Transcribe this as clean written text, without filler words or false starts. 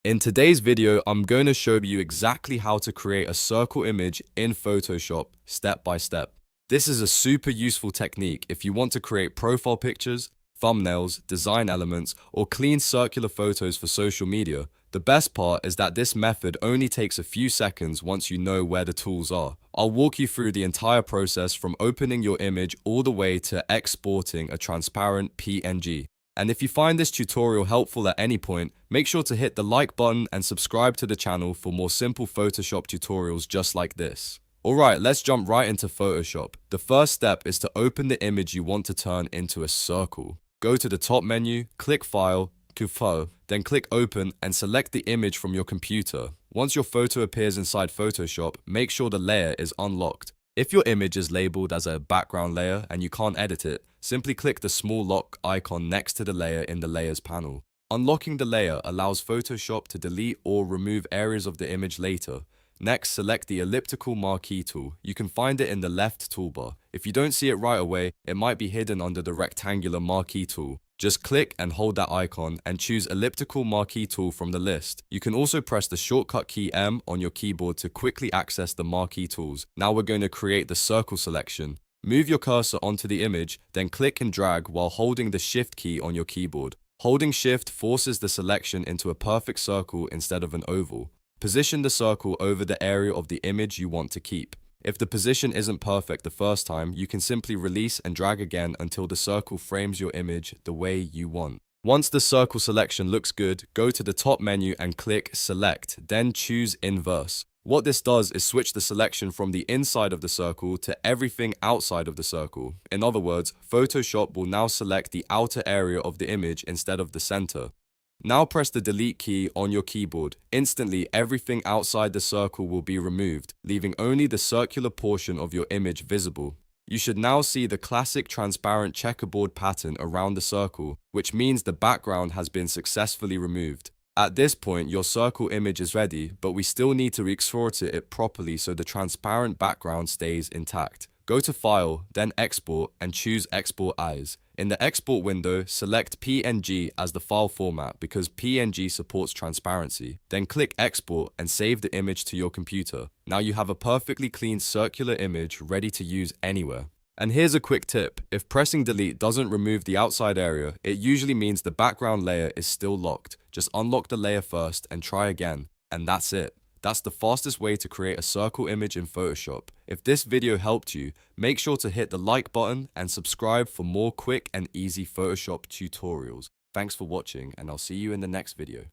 In today's video, I'm going to show you exactly how to create a circle image in Photoshop step by step. This is a super useful technique if you want to create profile pictures, thumbnails, design elements, or clean circular photos for social media. The best part is that this method only takes a few seconds once you know where the tools are. I'll walk you through the entire process from opening your image all the way to exporting a transparent PNG. And if you find this tutorial helpful at any point, make sure to hit the like button and subscribe to the channel for more simple Photoshop tutorials just like this. Alright, let's jump right into Photoshop. The first step is to open the image you want to turn into a circle. Go to the top menu, click File, then click Open and select the image from your computer. Once your photo appears inside Photoshop, make sure the layer is unlocked. If your image is labeled as a background layer and you can't edit it, simply click the small lock icon next to the layer in the Layers panel. Unlocking the layer allows Photoshop to delete or remove areas of the image later. Next, select the Elliptical Marquee Tool. You can find it in the left toolbar. If you don't see it right away, it might be hidden under the Rectangular Marquee Tool. Just click and hold that icon and choose Elliptical Marquee Tool from the list. You can also press the shortcut key M on your keyboard to quickly access the marquee tools. Now we're going to create the circle selection. Move your cursor onto the image, then click and drag while holding the Shift key on your keyboard. Holding Shift forces the selection into a perfect circle instead of an oval. Position the circle over the area of the image you want to keep. If the position isn't perfect the first time, you can simply release and drag again until the circle frames your image the way you want. Once the circle selection looks good, go to the top menu and click Select, then choose Inverse. What this does is switch the selection from the inside of the circle to everything outside of the circle. In other words, Photoshop will now select the outer area of the image instead of the center. Now press the delete key on your keyboard. Instantly, everything outside the circle will be removed, leaving only the circular portion of your image visible. You should now see the classic transparent checkerboard pattern around the circle, which means the background has been successfully removed. At this point, your circle image is ready, but we still need to export it properly so the transparent background stays intact. Go to File, then Export, and choose Export As. In the Export window, select PNG as the file format because PNG supports transparency. Then click Export and save the image to your computer. Now you have a perfectly clean circular image ready to use anywhere. And here's a quick tip. If pressing delete doesn't remove the outside area, it usually means the background layer is still locked. Just unlock the layer first and try again. And that's it. That's the fastest way to create a circle image in Photoshop. If this video helped you, make sure to hit the like button and subscribe for more quick and easy Photoshop tutorials. Thanks for watching, and I'll see you in the next video.